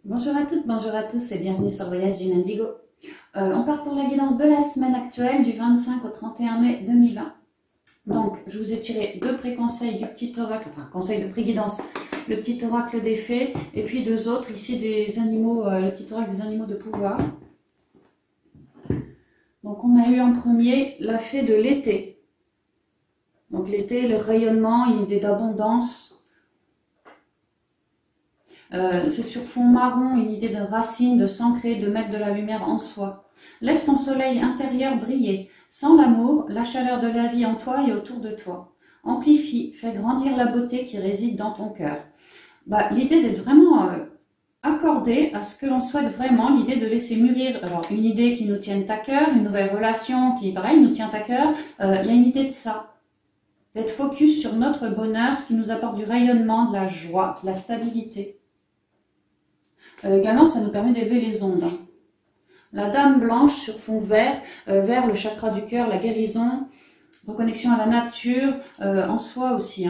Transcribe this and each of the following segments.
Bonjour à toutes, bonjour à tous et bienvenue sur le Voyage du Indigo. On part pour la guidance de la semaine actuelle du 25 au 31 mai 2020. Donc, je vous ai tiré deux pré-conseils du petit oracle, enfin conseil de pré-guidance, le petit oracle des fées et puis deux autres ici des animaux, le petit oracle des animaux de pouvoir. Donc, on a eu en premier la fée de l'été. Donc, l'été, le rayonnement, une idée d'abondance. C'est sur fond marron, une idée de racine, de s'ancrer, de mettre de la lumière en soi. Laisse ton soleil intérieur briller. Sans l'amour, la chaleur de la vie en toi et autour de toi. Amplifie, fais grandir la beauté qui réside dans ton cœur. L'idée d'être vraiment accordé à ce que l'on souhaite vraiment, l'idée de laisser mûrir alors, une idée qui nous tienne à cœur, une nouvelle relation qui, pareil, nous tient à cœur. Il y a une idée de ça. D'être focus sur notre bonheur, ce qui nous apporte du rayonnement, de la joie, de la stabilité. Également, ça nous permet d'élever les ondes. La dame blanche sur fond vert, vers le chakra du cœur, la guérison, reconnexion à la nature, en soi aussi.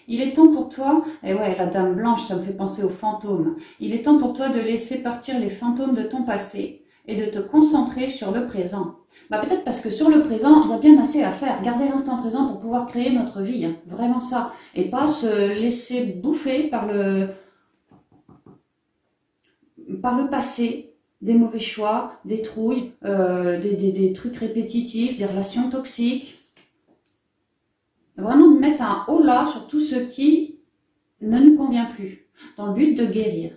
Il est temps pour toi, et ouais, la dame blanche, ça me fait penser aux fantômes. Il est temps pour toi de laisser partir les fantômes de ton passé et de te concentrer sur le présent. Peut-être parce que sur le présent, il y a bien assez à faire. Garder l'instant présent pour pouvoir créer notre vie, vraiment ça. Et pas se laisser bouffer par le passé, des mauvais choix, des trouilles, des trucs répétitifs, des relations toxiques. Vraiment de mettre un holà sur tout ce qui ne nous convient plus, dans le but de guérir,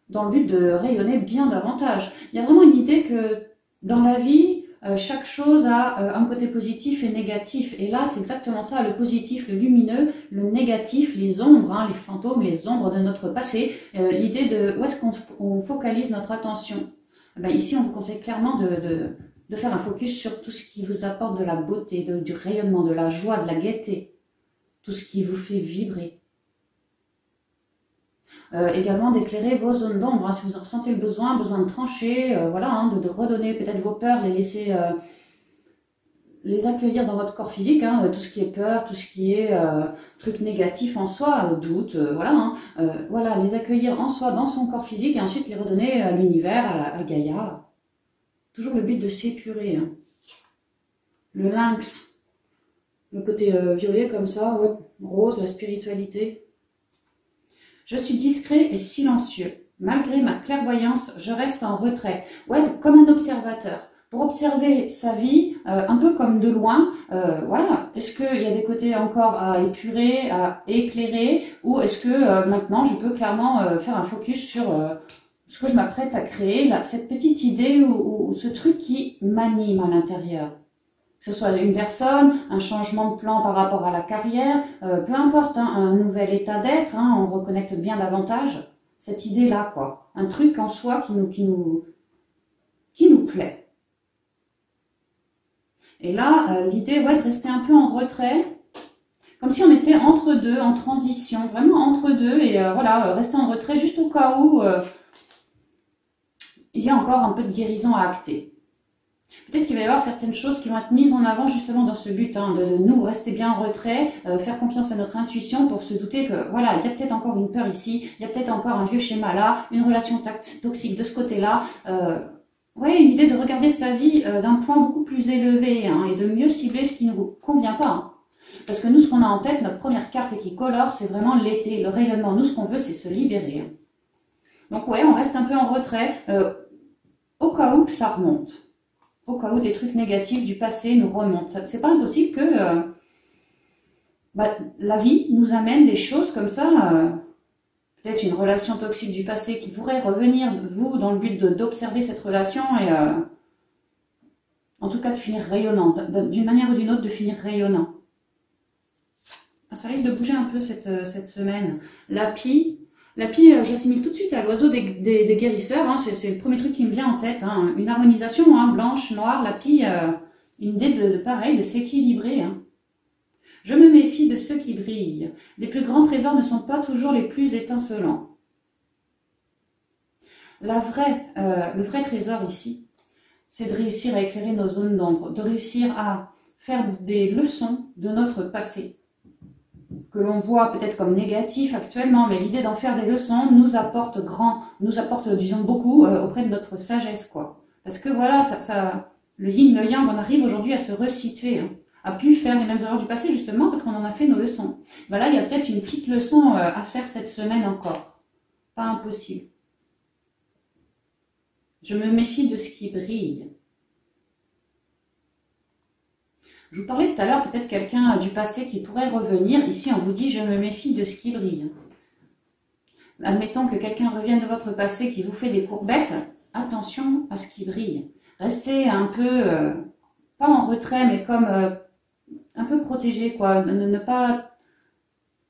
dans le but de rayonner bien davantage. Il y a vraiment une idée que dans la vie, chaque chose a un côté positif et négatif. Et là, c'est exactement ça, le positif, le lumineux, le négatif, les ombres, les fantômes, les ombres de notre passé. L'idée de où est-ce qu'on focalise notre attention. Ici, on vous conseille clairement de faire un focus sur tout ce qui vous apporte de la beauté, du rayonnement, de la joie, de la gaieté. Tout ce qui vous fait vibrer. Également d'éclairer vos zones d'ombre, si vous en ressentez le besoin de trancher, de redonner peut-être vos peurs, les laisser les accueillir dans votre corps physique, tout ce qui est peur, tout ce qui est truc négatif en soi, doute, les accueillir en soi dans son corps physique et ensuite les redonner à l'univers, à Gaïa. Toujours le but de s'épurer. Le lynx, le côté violet comme ça, rose, la spiritualité. Je suis discret et silencieux. Malgré ma clairvoyance, je reste en retrait. Comme un observateur. Pour observer sa vie, un peu comme de loin, Est-ce qu'il y a des côtés encore à épurer, à éclairer, ou est-ce que maintenant je peux clairement faire un focus sur ce que je m'apprête à créer, là, cette petite idée ou ce truc qui m'anime à l'intérieur. Que ce soit une personne, un changement de plan par rapport à la carrière, peu importe, un nouvel état d'être, on reconnecte bien davantage cette idée-là, quoi. Un truc en soi qui nous plaît. Et là, l'idée, de rester un peu en retrait, comme si on était entre deux, en transition, vraiment entre deux, et rester en retrait juste au cas où il y a encore un peu de guérison à acter. Peut-être qu'il va y avoir certaines choses qui vont être mises en avant justement dans ce but, de nous rester bien en retrait, faire confiance à notre intuition pour se douter que, il y a peut-être encore une peur ici, il y a peut-être encore un vieux schéma là, une relation toxique de ce côté-là. Une idée de regarder sa vie d'un point beaucoup plus élevé et de mieux cibler ce qui ne nous convient pas. Parce que nous, ce qu'on a en tête, notre première carte qui colore, c'est vraiment l'été, le rayonnement. Nous, ce qu'on veut, c'est se libérer. Donc on reste un peu en retrait au cas où ça remonte. Au cas où des trucs négatifs du passé nous remontent. C'est pas impossible que la vie nous amène des choses comme ça, peut-être une relation toxique du passé qui pourrait revenir, vous, dans le but d'observer cette relation et en tout cas de finir rayonnant, d'une manière ou d'une autre de finir rayonnant. Ça risque de bouger un peu cette semaine. La pie, j'assimile tout de suite à l'oiseau des guérisseurs, c'est le premier truc qui me vient en tête, une harmonisation, blanche, noire, la pie, une idée de s'équilibrer. Je me méfie de ceux qui brillent. Les plus grands trésors ne sont pas toujours les plus étincelants. Le vrai trésor ici, c'est de réussir à éclairer nos zones d'ombre, de réussir à faire des leçons de notre passé. que l'on voit peut-être comme négatif actuellement, mais l'idée d'en faire des leçons nous apporte disons, beaucoup auprès de notre sagesse, quoi. Parce que voilà, le yin, le yang, on arrive aujourd'hui à se resituer, hein, à plus faire les mêmes erreurs du passé, justement, parce qu'on en a fait nos leçons. Voilà, il y a peut-être une petite leçon à faire cette semaine encore. Pas impossible. Je me méfie de ce qui brille. Je vous parlais tout à l'heure, peut-être quelqu'un du passé qui pourrait revenir. Ici, on vous dit, je me méfie de ce qui brille. Admettons que quelqu'un revienne de votre passé qui vous fait des courbettes. Attention à ce qui brille. Restez un peu, pas en retrait, mais comme un peu protégé, quoi. Ne pas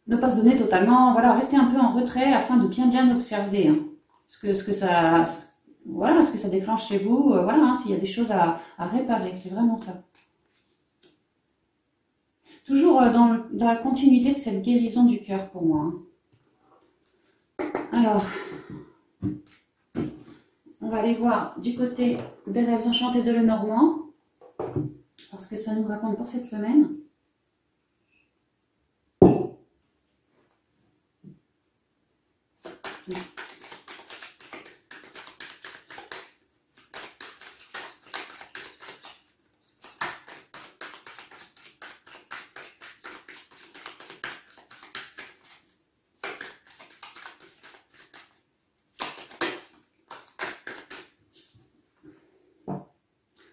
se donner totalement. Voilà, restez un peu en retrait afin de bien observer, hein, ce que ça déclenche chez vous. Voilà, hein, s'il y a des choses à réparer, c'est vraiment ça. Toujours dans la continuité de cette guérison du cœur pour moi. Alors, on va aller voir du côté des rêves enchantés de Lenormand, parce que ça nous raconte pour cette semaine.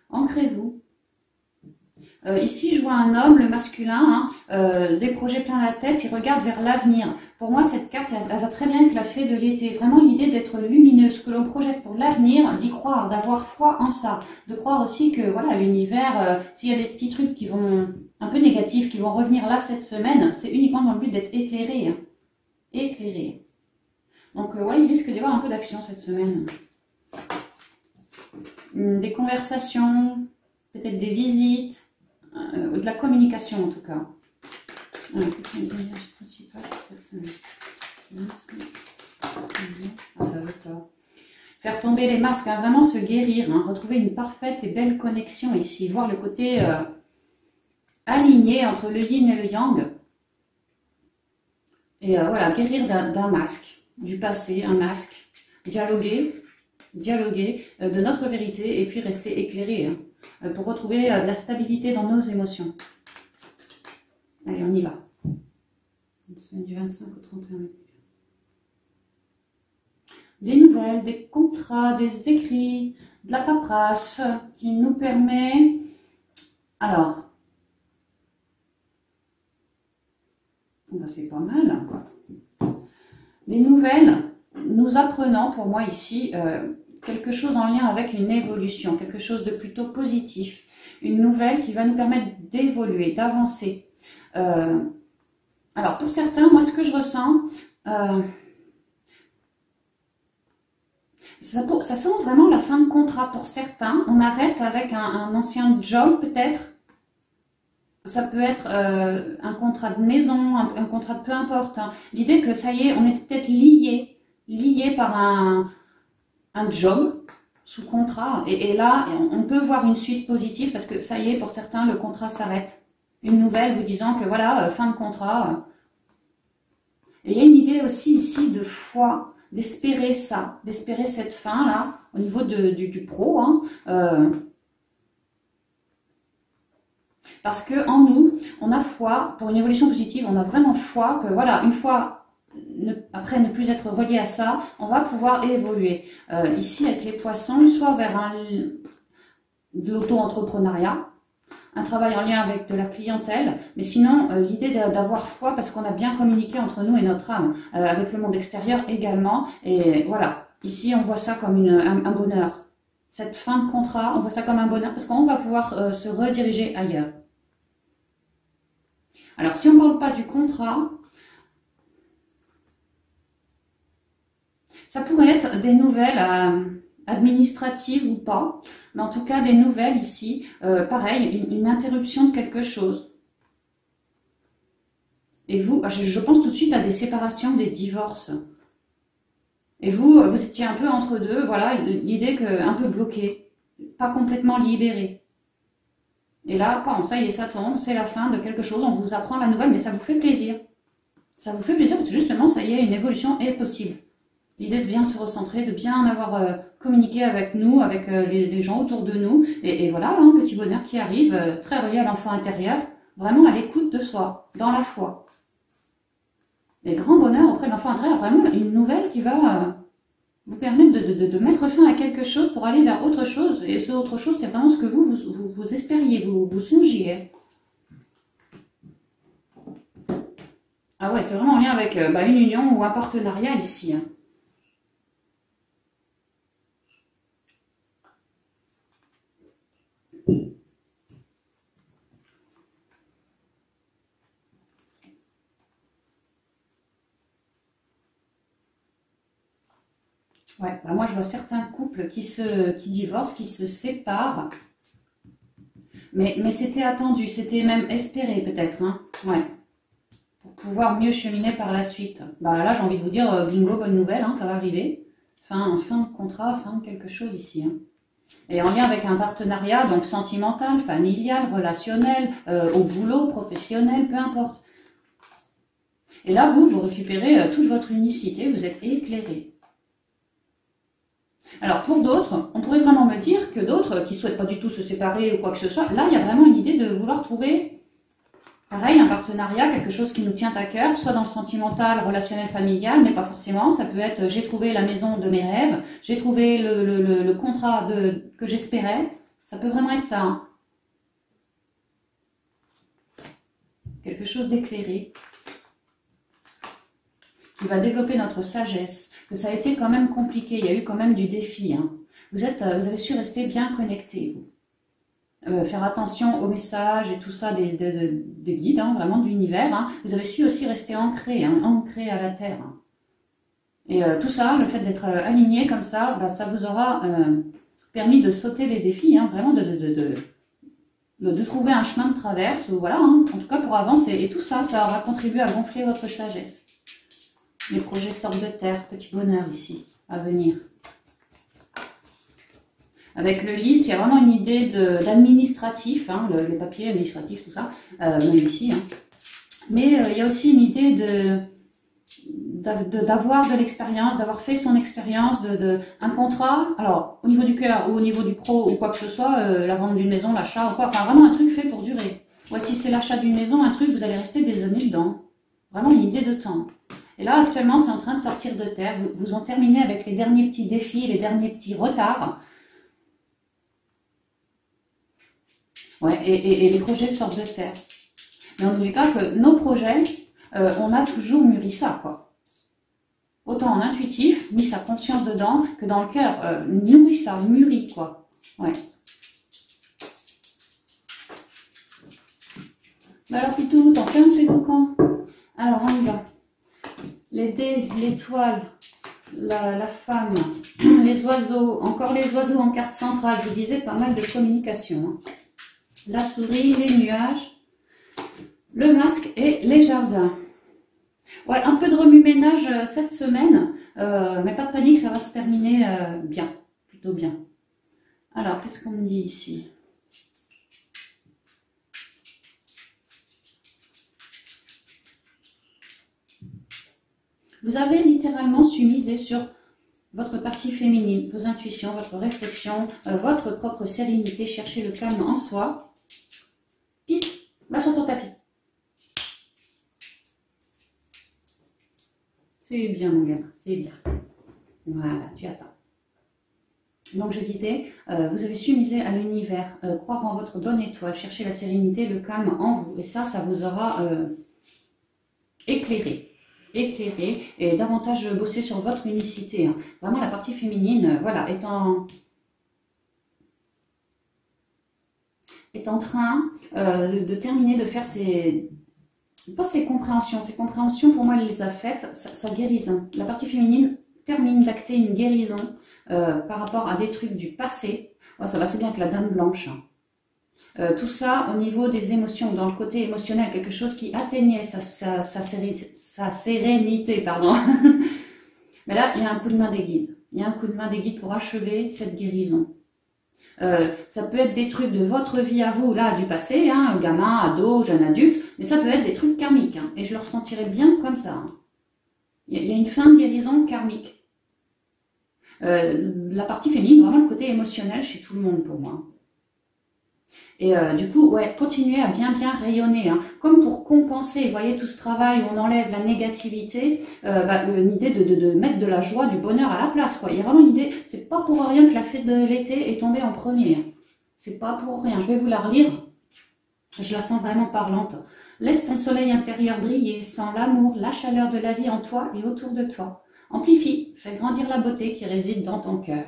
Ancrez-vous. Ici, je vois un homme, le masculin, hein, des projets plein la tête, il regarde vers l'avenir. Pour moi, cette carte, elle va très bien avec la fée de l'été. Vraiment l'idée d'être lumineux, ce que l'on projette pour l'avenir, d'y croire, d'avoir foi en ça. De croire aussi que voilà, l'univers, s'il y a des petits trucs qui vont un peu négatifs, qui vont revenir là cette semaine, c'est uniquement dans le but d'être éclairé. Hein. Éclairé. Donc, ouais, il risque d'y avoir un peu d'action cette semaine. Des conversations, peut-être des visites, de la communication en tout cas. Alors, quelles sont les énergies principales pour cette semaine? Ah, ça veut pas. Faire tomber les masques, hein, vraiment se guérir, hein, retrouver une parfaite et belle connexion ici, voir le côté aligné entre le yin et le yang. Et voilà, guérir d'un masque, du passé, un masque, dialoguer de notre vérité et puis rester éclairé, hein, pour retrouver de la stabilité dans nos émotions. Allez, on y va. Une semaine du 25 au 31 mai. Des nouvelles, des contrats, des écrits, de la paperasse qui nous permet... Alors, c'est pas mal, quoi. Des nouvelles nous apprenant, pour moi ici, quelque chose en lien avec une évolution, quelque chose de plutôt positif. Une nouvelle qui va nous permettre d'évoluer, d'avancer. Alors, pour certains, moi, ce que je ressens, ça sent vraiment la fin de contrat. Pour certains, on arrête avec un ancien job, peut-être. Ça peut être un contrat de maison, un contrat de peu importe. Hein. L'idée que, ça y est, on est peut-être lié par un job sous contrat. Et là, on peut voir une suite positive parce que, ça y est, pour certains, le contrat s'arrête. Une nouvelle vous disant que voilà, fin de contrat. Et il y a une idée aussi ici de foi, d'espérer ça, d'espérer cette fin-là, au niveau du pro. Hein, parce que en nous, on a foi, pour une évolution positive, on a vraiment foi que voilà, une fois, après ne plus être relié à ça, on va pouvoir évoluer. Ici, avec les poissons, soit vers de l'auto-entrepreneuriat, un travail en lien avec de la clientèle, mais sinon l'idée d'avoir foi parce qu'on a bien communiqué entre nous et notre âme, avec le monde extérieur également, et voilà, ici on voit ça comme un bonheur. Cette fin de contrat, on voit ça comme un bonheur parce qu'on va pouvoir se rediriger ailleurs. Alors si on ne parle pas du contrat, ça pourrait être des nouvelles administratives ou pas, mais en tout cas des nouvelles ici, pareil, une interruption de quelque chose. Et vous, je pense tout de suite à des séparations, des divorces. Et vous étiez un peu entre deux, voilà, l'idée qu'un peu bloqué, pas complètement libéré. Et là, ça y est, ça tombe, c'est la fin de quelque chose, on vous apprend la nouvelle, mais ça vous fait plaisir. Ça vous fait plaisir parce que justement, ça y est, une évolution est possible. L'idée de bien se recentrer, de bien avoir communiqué avec nous, avec les gens autour de nous. Et voilà, un petit bonheur qui arrive, très relié à l'enfant intérieur, vraiment à l'écoute de soi, dans la foi. Et grand bonheur auprès de l'enfant intérieur, vraiment une nouvelle qui va vous permettre de mettre fin à quelque chose pour aller vers autre chose. Et ce autre chose, c'est vraiment ce que vous espériez, vous songiez. Ah ouais, c'est vraiment en lien avec une union ou un partenariat ici. Hein. Ouais, moi je vois certains couples qui divorcent, qui se séparent. Mais c'était attendu, c'était même espéré peut-être. Hein. Ouais. Pour pouvoir mieux cheminer par la suite. Là j'ai envie de vous dire, bingo, bonne nouvelle, hein, ça va arriver. Fin de contrat, fin de quelque chose ici. Hein. Et en lien avec un partenariat, donc sentimental, familial, relationnel, au boulot, professionnel, peu importe. Et là, vous récupérez toute votre unicité, vous êtes éclairé. Alors pour d'autres, on pourrait vraiment me dire que d'autres qui ne souhaitent pas du tout se séparer ou quoi que ce soit, là il y a vraiment une idée de vouloir trouver, pareil, un partenariat, quelque chose qui nous tient à cœur, soit dans le sentimental, relationnel, familial, mais pas forcément. Ça peut être j'ai trouvé la maison de mes rêves, j'ai trouvé le contrat que j'espérais. Ça peut vraiment être ça. Hein. Quelque chose d'éclairé qui va développer notre sagesse. Que ça a été quand même compliqué, il y a eu quand même du défi. Hein. Vous avez su rester bien connecté, vous. Faire attention aux messages et tout ça des guides, hein, vraiment de l'univers. Hein. Vous avez su aussi rester ancré, hein, ancré à la terre. Hein. Et tout ça, le fait d'être aligné comme ça, ça vous aura permis de sauter les défis, hein, vraiment de trouver un chemin de traverse, voilà, hein, en tout cas pour avancer. Et tout ça, ça aura contribué à gonfler votre sagesse. Les projets sortent de terre, petit bonheur ici, à venir. Avec le lys, il y a vraiment une idée d'administratif, hein, les papiers administratifs, tout ça, même ici. Hein. Mais il y a aussi une idée d'avoir de l'expérience, d'avoir fait son expérience, un contrat, alors au niveau du cœur ou au niveau du pro ou quoi que ce soit, la vente d'une maison, l'achat ou quoi, enfin vraiment un truc fait pour durer. Voici c'est l'achat d'une maison, un truc, vous allez rester des années dedans. Vraiment une idée de temps. Et là, actuellement, c'est en train de sortir de terre. Vous en terminez avec les derniers petits défis, les derniers petits retards. Ouais, et les projets sortent de terre. Mais on n'oublie pas que nos projets, on a toujours mûri ça, quoi. Autant en intuitif, mis sa conscience dedans, que dans le cœur, nourrit ça, mûrit, quoi. Ouais. Alors, Pitou, t'en fais un de ces cocons. Alors, on y va. Les dés, l'étoile, la femme, les oiseaux, encore les oiseaux en carte centrale, je vous disais, pas mal de communication. Hein. La souris, les nuages, le masque et les jardins. Ouais, un peu de remue-ménage cette semaine, mais pas de panique, ça va se terminer bien, plutôt bien. Alors, qu'est-ce qu'on me dit ici ? Vous avez littéralement su miser sur votre partie féminine, vos intuitions, votre réflexion, votre propre sérénité, chercher le calme en soi. Puis, va sur ton tapis. C'est bien mon gamin, c'est bien. Voilà, tu attends. Donc je disais, vous avez su miser à l'univers, croire en votre bonne étoile, chercher la sérénité, le calme en vous. Et ça vous aura éclairé et davantage bosser sur votre unicité. Hein. Vraiment la partie féminine, voilà, est en train de terminer de faire ses compréhensions. Ces compréhensions, pour moi, elle les a faites, sa guérison. La partie féminine termine d'acter une guérison par rapport à des trucs du passé. Ouais, ça va, c'est bien avec la dame blanche. Hein. Tout ça au niveau des émotions, dans le côté émotionnel, quelque chose qui atteignait sa sérénité, pardon. Mais là, il y a un coup de main des guides. Il y a un coup de main des guides pour achever cette guérison. Ça peut être des trucs de votre vie à vous, là, du passé, hein, gamin, ado, jeune adulte, mais ça peut être des trucs karmiques, hein, et je le ressentirai bien comme ça. Hein. Il y a une fin de guérison karmique. La partie féminine, vraiment le côté émotionnel chez tout le monde pour moi. Et du coup, ouais, continuez à bien rayonner, hein. Comme pour compenser, vous voyez, tout ce travail où on enlève la négativité, une idée de mettre de la joie, du bonheur à la place, quoi. Il y a vraiment une idée, c'est pas pour rien que la fête de l'été est tombée en premier. C'est pas pour rien. Je vais vous la relire. Je la sens vraiment parlante. Laisse ton soleil intérieur briller, sens l'amour, la chaleur de la vie en toi et autour de toi. Amplifie, fais grandir la beauté qui réside dans ton cœur.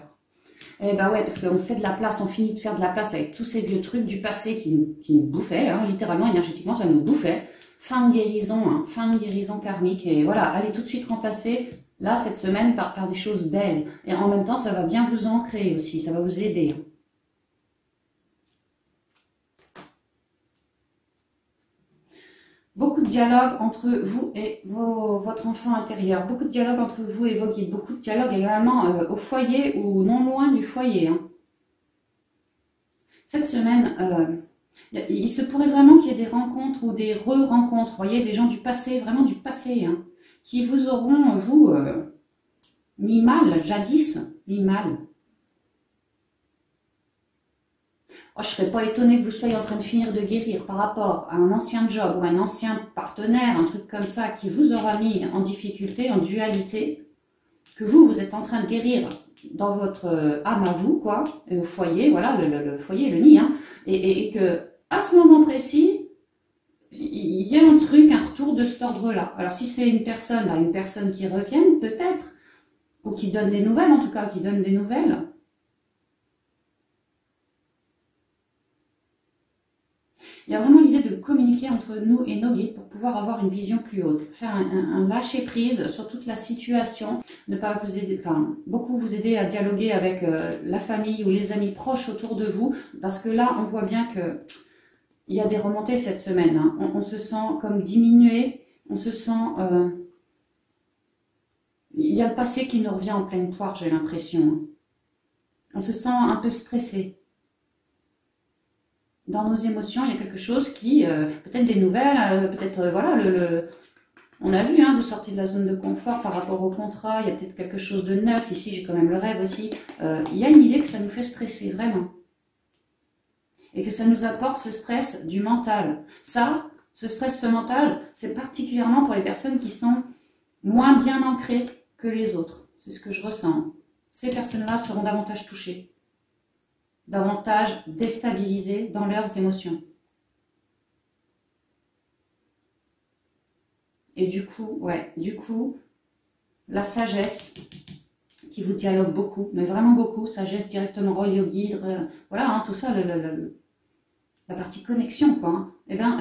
Eh ben ouais, parce qu'on fait de la place, on finit de faire de la place avec tous ces vieux trucs du passé qui nous bouffaient, hein, littéralement, énergétiquement, ça nous bouffait. Fin de guérison, hein, fin de guérison karmique. Et voilà, allez tout de suite remplacer, là, cette semaine, par des choses belles. Et en même temps, ça va bien vous ancrer aussi, ça va vous aider. Beaucoup de dialogue entre vous et votre enfant intérieur. Beaucoup de dialogue entre vous et vos guides. Beaucoup de dialogue également au foyer ou non loin du foyer. Hein. Cette semaine, il se pourrait vraiment qu'il y ait des rencontres ou des re-rencontres. Vous voyez, des gens du passé, vraiment du passé, hein, qui vous auront, vous, mis mal, jadis, mis mal. Oh, je ne serais pas étonnée que vous soyez en train de finir de guérir par rapport à un ancien job ou un ancien partenaire, un truc comme ça, qui vous aura mis en difficulté, en dualité, que vous êtes en train de guérir dans votre âme à vous, quoi, au foyer, voilà, le foyer, le nid, hein, et que à ce moment précis, il y a un truc, un retour de cet ordre-là. Alors si c'est une personne qui revient, peut-être, ou qui donne des nouvelles, en tout cas, qui donne des nouvelles. Il y a vraiment l'idée de communiquer entre nous et nos guides pour pouvoir avoir une vision plus haute, faire un lâcher-prise sur toute la situation, ne pas vous aider, enfin, beaucoup vous aider à dialoguer avec la famille ou les amis proches autour de vous, parce que là, on voit bien que il y a des remontées cette semaine. Hein. On se sent comme diminué, on se sent... il y a le passé qui nous revient en pleine poire, j'ai l'impression. On se sent un peu stressé. Dans nos émotions, il y a quelque chose qui, peut-être des nouvelles, peut-être, voilà, on a vu, hein, vous sortez de la zone de confort par rapport au contrat, il y a peut-être quelque chose de neuf, ici j'ai quand même le rêve aussi. Il y a une idée que ça nous fait stresser, vraiment. Et que ça nous apporte ce stress du mental. Ça, ce stress mental, c'est particulièrement pour les personnes qui sont moins bien ancrées que les autres. C'est ce que je ressens. Ces personnes-là seront davantage touchées, davantage déstabilisées dans leurs émotions. Et du coup, la sagesse qui vous dialogue beaucoup, mais vraiment beaucoup, sagesse directement reliée au guide, voilà, hein, tout ça, la partie connexion, quoi. Hein, et bien,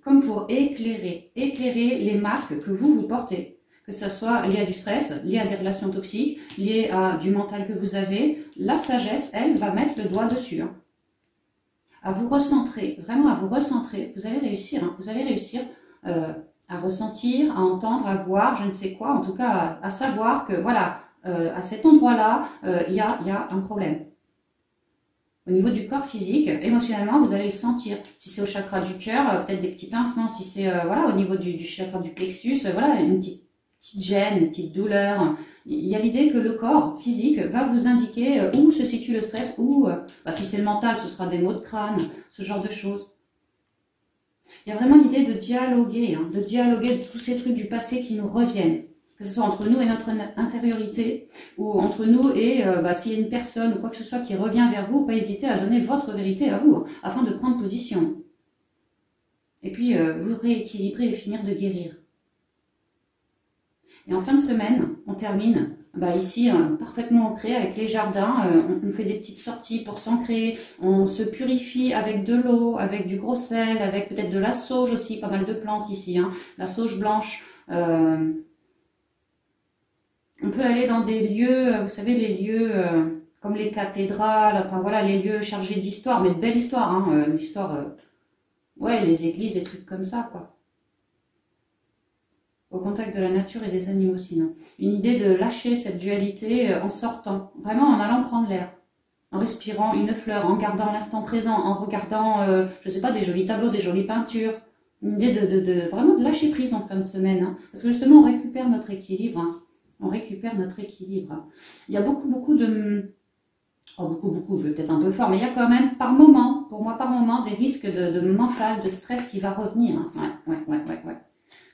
comme pour éclairer les masques que vous portez, que ce soit lié à du stress, lié à des relations toxiques, lié à du mental que vous avez, la sagesse, elle, va mettre le doigt dessus. Hein. À vous recentrer, vraiment à vous recentrer, vous allez réussir, hein, vous allez réussir à ressentir, à entendre, à voir, je ne sais quoi, en tout cas à savoir que, voilà, à cet endroit-là, il y a un problème. Au niveau du corps physique, émotionnellement, vous allez le sentir. Si c'est au chakra du cœur, peut-être des petits pincements. Si c'est voilà, au niveau du chakra du plexus, voilà, une petite gêne, une petite douleur. Il y a l'idée que le corps physique va vous indiquer où se situe le stress, ou si c'est le mental, ce sera des maux de crâne, ce genre de choses. Il y a vraiment l'idée de dialoguer, hein, de tous ces trucs du passé qui nous reviennent. Que ce soit entre nous et notre intériorité, ou entre nous et s'il y a une personne ou quoi que ce soit qui revient vers vous, pas hésiter à donner votre vérité à vous, hein, afin de prendre position. Et puis vous rééquilibrer et finir de guérir. Et en fin de semaine, on termine ici parfaitement ancré avec les jardins. On fait des petites sorties pour s'ancrer, on se purifie avec de l'eau, avec du gros sel, avec peut-être de la sauge aussi, pas mal de plantes ici, hein, la sauge blanche. On peut aller dans des lieux, vous savez, les lieux comme les cathédrales, enfin voilà, les lieux chargés d'histoire, mais de belle histoire, hein, l'histoire, les églises, des trucs comme ça, quoi. Au contact de la nature et des animaux, sinon. Une idée de lâcher cette dualité en sortant, vraiment en allant prendre l'air. en respirant une fleur, en gardant l'instant présent, en regardant, je sais pas, des jolis tableaux, des jolies peintures. Une idée vraiment de lâcher prise en fin de semaine, hein, parce que justement on récupère notre équilibre, hein. On récupère notre équilibre. Il y a beaucoup de... Oh, beaucoup, je vais peut-être un peu fort, mais il y a quand même par moment, pour moi par moment, des risques de mental, de stress qui va revenir, hein. Ouais.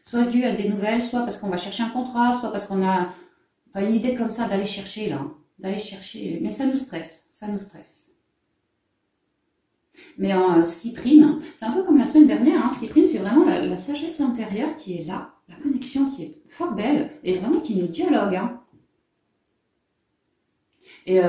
Soit dû à des nouvelles, soit parce qu'on va chercher un contrat, soit parce qu'on a enfin, une idée comme ça d'aller chercher là, hein. D'aller chercher, mais ça nous stresse, ça nous stresse. Mais ce qui prime, c'est un peu comme la semaine dernière, hein, ce qui prime, c'est vraiment la sagesse intérieure qui est là, la connexion qui est fort belle, et vraiment qui nous dialogue, hein. Et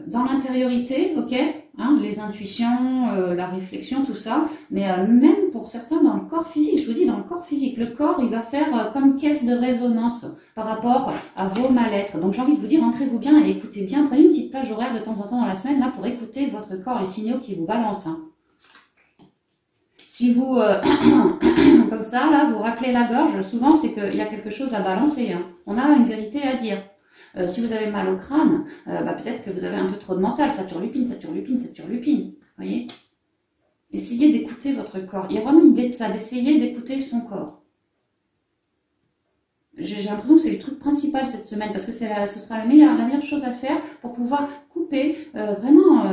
dans l'intériorité, ok, hein, les intuitions, la réflexion, tout ça, mais même pour certains dans le corps physique, je vous dis dans le corps physique, le corps il va faire comme caisse de résonance par rapport à vos mal-être. Donc j'ai envie de vous dire, ancrez-vous bien et écoutez bien, prenez une petite plage horaire de temps en temps dans la semaine là pour écouter votre corps, les signaux qui vous balancent, hein. Si vous, comme ça, là, vous raclez la gorge, souvent c'est qu'il y a quelque chose à balancer, hein. On a une vérité à dire. Si vous avez mal au crâne, peut-être que vous avez un peu trop de mental, ça turlupine. Voyez? Essayez d'écouter votre corps. Il y a vraiment une idée de ça, d'essayer d'écouter son corps. J'ai l'impression que c'est le truc principal cette semaine, parce que ce sera la meilleure chose à faire pour pouvoir couper, vraiment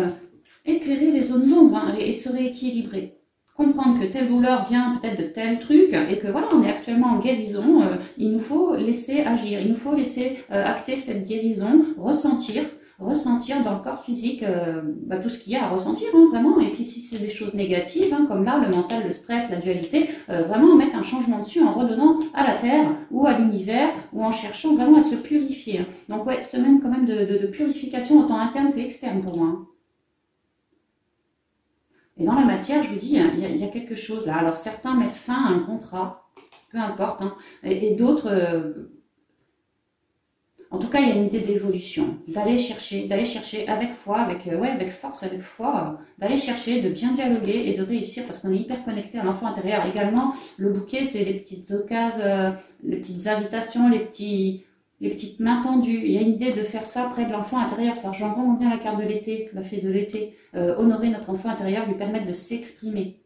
éclairer les zones d'ombre, hein, et se rééquilibrer. Comprendre que telle douleur vient peut-être de tel truc et que voilà, on est actuellement en guérison, il nous faut laisser agir, il nous faut laisser acter cette guérison, ressentir dans le corps physique tout ce qu'il y a à ressentir, hein, vraiment. Et puis si c'est des choses négatives, hein, comme là, le mental, le stress, la dualité, vraiment mettre un changement dessus en redonnant à la terre ou à l'univers ou en cherchant vraiment à se purifier. Donc ouais, semaine quand même de purification autant interne que externe pour moi. Et dans la matière, je vous dis, il y a quelque chose là. Alors certains mettent fin à un contrat, peu importe, hein, et d'autres, en tout cas, il y a une idée d'évolution, d'aller chercher avec foi, avec force, avec foi, d'aller chercher, de bien dialoguer et de réussir parce qu'on est hyper connecté à l'enfant intérieur. Également, le bouquet, c'est les petites occasions, les petites invitations, les petites mains tendues. Il y a une idée de faire ça près de l'enfant intérieur. Ça rejoint vraiment bien la carte de l'été, la fée de l'été. Honorer notre enfant intérieur, lui permettre de s'exprimer.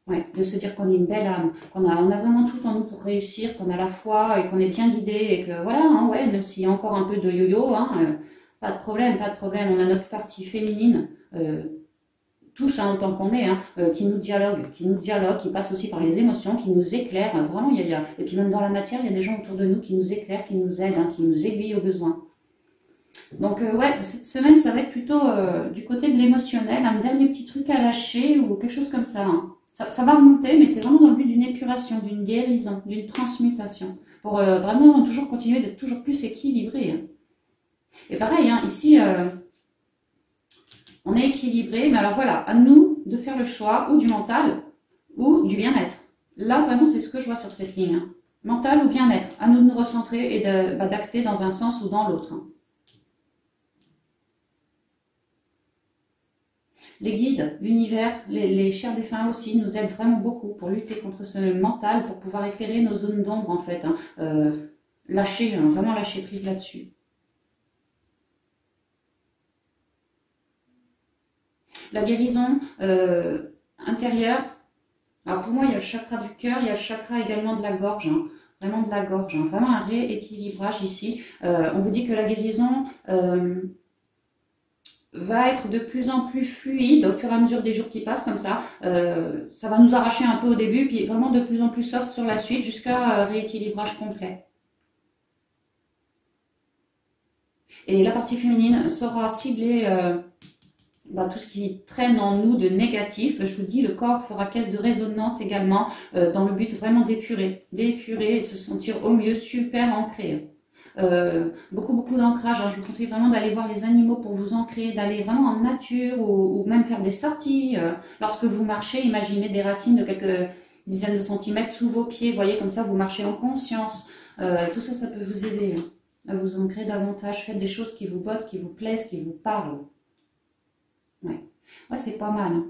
Ouais, de se dire qu'on est une belle âme, on a vraiment tout en nous pour réussir, qu'on a la foi et qu'on est bien guidé et que voilà, hein, ouais, même s'il y a encore un peu de yo-yo, hein, pas de problème. On a notre partie féminine, tous, hein, autant qu'on est, hein, qui nous dialogue, qui passe aussi par les émotions, qui nous éclaire. Vraiment, et puis même dans la matière, il y a des gens autour de nous qui nous éclairent, qui nous aident, hein, qui nous aiguillent au besoin. Donc ouais, cette semaine, ça va être plutôt du côté de l'émotionnel, un dernier petit truc à lâcher ou quelque chose comme ça, hein. Ça va remonter, mais c'est vraiment dans le but d'une épuration, d'une guérison, d'une transmutation, pour vraiment toujours continuer d'être toujours plus équilibré, hein. Et pareil, hein, ici, on est équilibré, mais alors voilà, à nous de faire le choix ou du mental ou du bien-être. Là, vraiment, c'est ce que je vois sur cette ligne, hein. Mental ou bien-être, à nous de nous recentrer et d'acter dans un sens ou dans l'autre, hein. Les guides, l'univers, les chers défunts aussi nous aident vraiment beaucoup pour lutter contre ce mental, pour pouvoir éclairer nos zones d'ombre en fait, hein. Vraiment lâcher prise là-dessus. La guérison intérieure, alors pour moi il y a le chakra du cœur, il y a le chakra également de la gorge, hein. Vraiment de la gorge, hein. Vraiment un rééquilibrage ici. On vous dit que la guérison va être de plus en plus fluide au fur et à mesure des jours qui passent comme ça. Ça va nous arracher un peu au début, puis vraiment de plus en plus soft sur la suite jusqu'à rééquilibrage complet. Et la partie féminine saura cibler tout ce qui traîne en nous de négatif. Je vous dis, le corps fera caisse de résonance également dans le but vraiment d'épurer et de se sentir au mieux super ancré. Beaucoup d'ancrage, hein. Je vous conseille vraiment d'aller voir les animaux pour vous ancrer, d'aller vraiment en nature ou même faire des sorties. Lorsque vous marchez, imaginez des racines de quelques dizaines de centimètres sous vos pieds, voyez, comme ça vous marchez en conscience. Tout ça, ça peut vous aider, hein, à vous ancrer davantage. Faites des choses qui vous bottent, qui vous plaisent, qui vous parlent. Ouais, c'est pas mal, hein.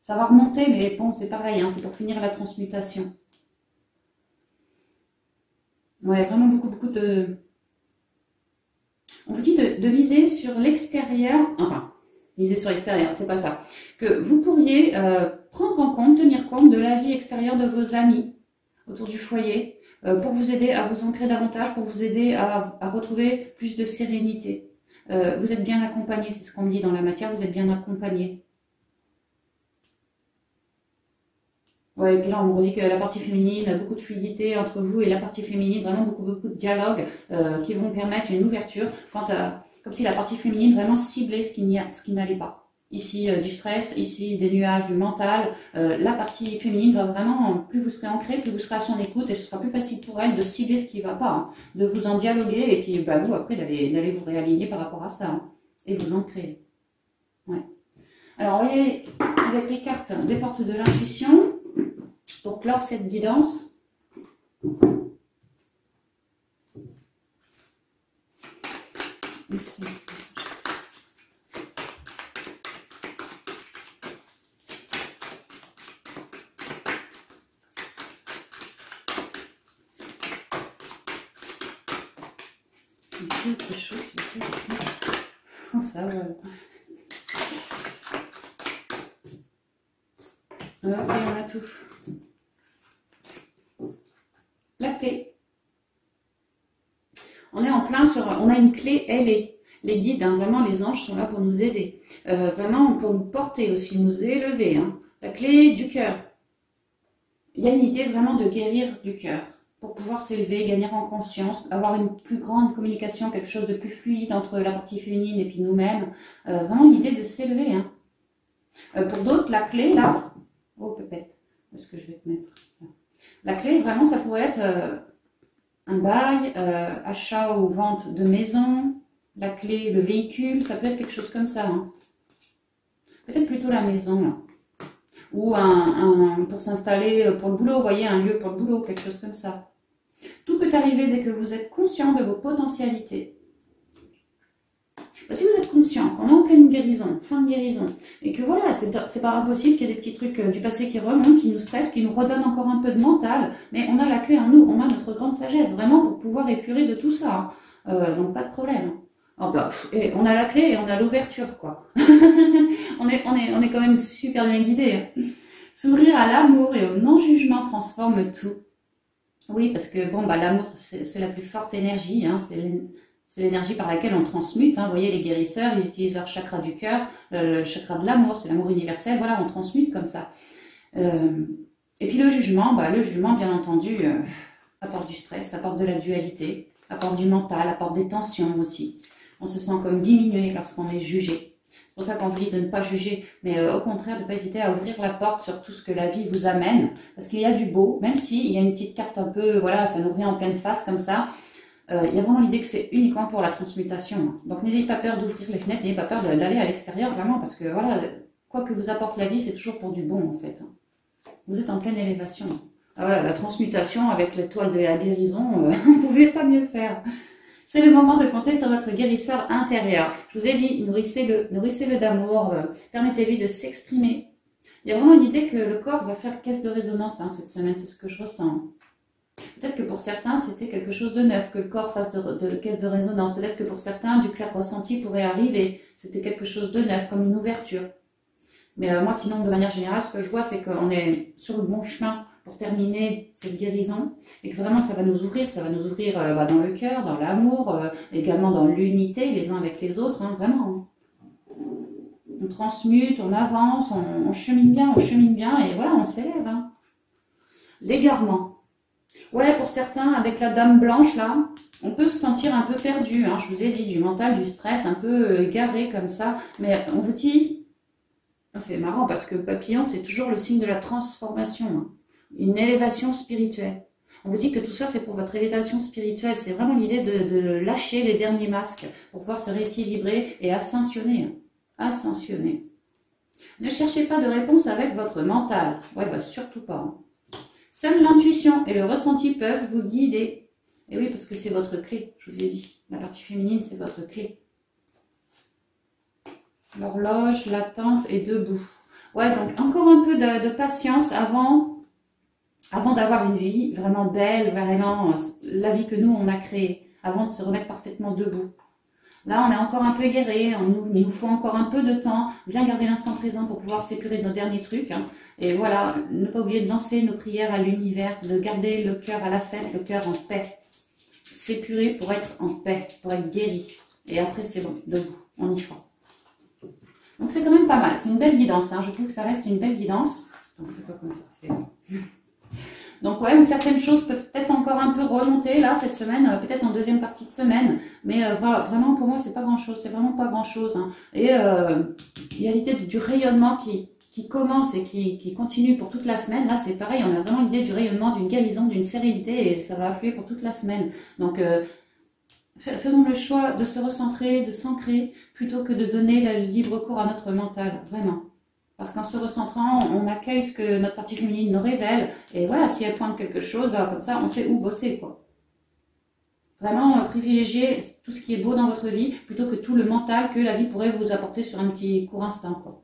Ça va remonter, mais bon, c'est pareil, hein, c'est pour finir la transmutation. Ouais, vraiment beaucoup de On vous dit de miser sur l'extérieur, enfin, miser sur l'extérieur, c'est pas ça. Que vous pourriez prendre en compte, tenir compte de la vie extérieure de vos amis autour du foyer, pour vous aider à vous ancrer davantage, pour vous aider à retrouver plus de sérénité. Vous êtes bien accompagné, c'est ce qu'on me dit dans la matière, vous êtes bien accompagné. Ouais, et puis là, on me dit que la partie féminine a beaucoup de fluidité entre vous et la partie féminine, vraiment beaucoup de dialogue qui vont permettre une ouverture comme si la partie féminine vraiment ciblait ce qui n'allait pas. Ici, du stress, ici, des nuages, du mental. La partie féminine va vraiment, plus vous serez ancré, plus vous serez à son écoute et ce sera plus facile pour elle de cibler ce qui ne va pas, hein, de vous en dialoguer et puis bah, vous, après, d'aller vous réaligner par rapport à ça hein, et vous ancrer. Ouais. Alors, vous voyez, avec les cartes des portes de l'intuition, pour clore cette guidance, merci. Autre chose, s'il vous plaît. Comme ça, voilà. Ok, on a tout. La clé. On est en plein sur... On a une clé, elle est. Les guides, hein, vraiment, les anges sont là pour nous aider. Vraiment, pour nous porter aussi, nous élever. Hein. La clé du cœur. Il y a une idée vraiment de guérir du cœur. Pour pouvoir s'élever, gagner en conscience, avoir une plus grande communication, quelque chose de plus fluide entre la partie féminine et puis nous-mêmes. Vraiment une idée de s'élever. Hein. Pour d'autres, la clé, là... Oh, pépette, où est-ce que je vais te mettre? La clé, vraiment, ça pourrait être un bail, achat ou vente de maison, la clé, le véhicule, ça peut être quelque chose comme ça. Hein. Peut-être plutôt la maison, là. Ou pour s'installer pour le boulot, vous voyez, un lieu pour le boulot, quelque chose comme ça. Tout peut arriver dès que vous êtes conscient de vos potentialités. Si vous êtes conscient qu'on est en pleine guérison, fin de guérison, et que voilà, c'est pas impossible qu'il y ait des petits trucs du passé qui remontent, qui nous stressent, qui nous redonnent encore un peu de mental, mais on a la clé en nous, on a notre grande sagesse, vraiment pour pouvoir épurer de tout ça. Donc pas de problème. Oh bah, et on a la clé et on a l'ouverture, quoi. on est quand même super bien guidés. S'ouvrir à l'amour et au non-jugement transforme tout. Oui, parce que bon, bah, l'amour, c'est la plus forte énergie, hein, c'est l'énergie par laquelle on transmute. Hein. Vous voyez, les guérisseurs, ils utilisent leur chakra du cœur, le chakra de l'amour, c'est l'amour universel. Voilà, on transmute comme ça. Et puis le jugement, bien entendu, apporte du stress, apporte de la dualité, apporte du mental, apporte des tensions aussi. On se sent comme diminué lorsqu'on est jugé. C'est pour ça qu'on vous dit de ne pas juger, mais au contraire, de ne pas hésiter à ouvrir la porte sur tout ce que la vie vous amène. Parce qu'il y a du beau, même s'il y a une petite carte un peu, voilà, ça nous revient en pleine face comme ça. Il y a vraiment l'idée que c'est uniquement pour la transmutation. Donc n'ayez pas peur d'ouvrir les fenêtres, n'ayez pas peur d'aller à l'extérieur, vraiment, parce que voilà, quoi que vous apporte la vie, c'est toujours pour du bon, en fait. Vous êtes en pleine élévation. Alors voilà, la transmutation avec l'étoile de la guérison, vous ne pouvez pas mieux faire. C'est le moment de compter sur votre guérisseur intérieur. Je vous ai dit, nourrissez-le d'amour, permettez-lui de s'exprimer. Il y a vraiment une idée que le corps va faire caisse de résonance hein, cette semaine, c'est ce que je ressens. Peut-être que pour certains, c'était quelque chose de neuf, que le corps fasse de caisse de résonance. Peut-être que pour certains, du clair ressenti pourrait arriver. C'était quelque chose de neuf, comme une ouverture. Mais moi, sinon, de manière générale, ce que je vois, c'est qu'on est sur le bon chemin pour terminer cette guérison. Et que vraiment, ça va nous ouvrir dans le cœur, dans l'amour, également dans l'unité, les uns avec les autres, hein, vraiment. On transmute, on avance, on chemine bien, et voilà, on s'élève. Hein. L'égarement. Ouais, pour certains, avec la dame blanche, là, on peut se sentir un peu perdu. Hein. Je vous ai dit, du mental, du stress, un peu égaré comme ça. Mais on vous dit, c'est marrant parce que papillon, c'est toujours le signe de la transformation. Hein. Une élévation spirituelle. On vous dit que tout ça, c'est pour votre élévation spirituelle. C'est vraiment l'idée de lâcher les derniers masques pour pouvoir se rééquilibrer et ascensionner. Ascensionner. Ne cherchez pas de réponse avec votre mental. Ouais, bah surtout pas. Hein. Seule l'intuition et le ressenti peuvent vous guider. Et oui, parce que c'est votre clé, je vous ai dit. La partie féminine, c'est votre clé. L'horloge, l'attente et debout. Ouais, donc encore un peu de patience avant d'avoir une vie vraiment belle, vraiment la vie que nous, on a créée, avant de se remettre parfaitement debout. Là, on est encore un peu égaré, il nous faut encore un peu de temps, bien garder l'instant présent pour pouvoir s'épurer de nos derniers trucs. Hein. Et voilà, ne pas oublier de lancer nos prières à l'univers, de garder le cœur à la fête, le cœur en paix. S'épurer pour être en paix, pour être guéri. Et après, c'est bon, debout, on y sera. Donc c'est quand même pas mal, c'est une belle guidance, hein. Je trouve que ça reste une belle guidance. Donc c'est pas comme ça, c'est bon. Donc ouais, certaines choses peuvent peut-être encore un peu remonter là cette semaine, peut-être en deuxième partie de semaine, mais voilà, vraiment pour moi c'est pas grand chose, c'est vraiment pas grand chose. Hein. Et il y a l'idée du rayonnement qui commence et qui continue pour toute la semaine. Là c'est pareil, on a vraiment l'idée du rayonnement, d'une guérison, d'une sérénité et ça va affluer pour toute la semaine. Donc faisons le choix de se recentrer, de s'ancrer, plutôt que de donner le libre cours à notre mental, vraiment. Parce qu'en se recentrant, on accueille ce que notre partie féminine nous révèle. Et voilà, si elle pointe quelque chose, bah, comme ça, on sait où bosser, quoi. Vraiment, privilégier tout ce qui est beau dans votre vie, plutôt que tout le mental que la vie pourrait vous apporter sur un petit court instant, quoi.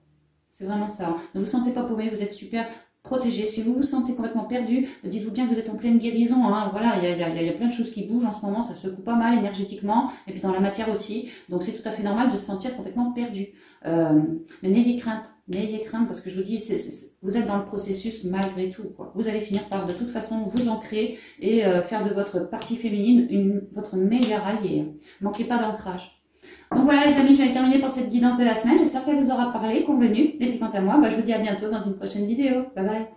C'est vraiment ça. Ne vous sentez pas paumé, vous êtes super protégé. Si vous vous sentez complètement perdu, dites-vous bien que vous êtes en pleine guérison. Hein. Voilà, il y a plein de choses qui bougent en ce moment, ça secoue pas mal énergétiquement, et puis dans la matière aussi. Donc c'est tout à fait normal de se sentir complètement perdu. Mais n'ayez crainte. N'ayez crainte parce que je vous dis, vous êtes dans le processus malgré tout. Quoi. Vous allez finir par de toute façon vous ancrer et faire de votre partie féminine votre meilleure alliée. Manquez pas d'ancrage. Donc voilà les amis, j'avais terminé pour cette guidance de la semaine. J'espère qu'elle vous aura parlé, convenu. Et puis quant à moi, je vous dis à bientôt dans une prochaine vidéo. Bye bye.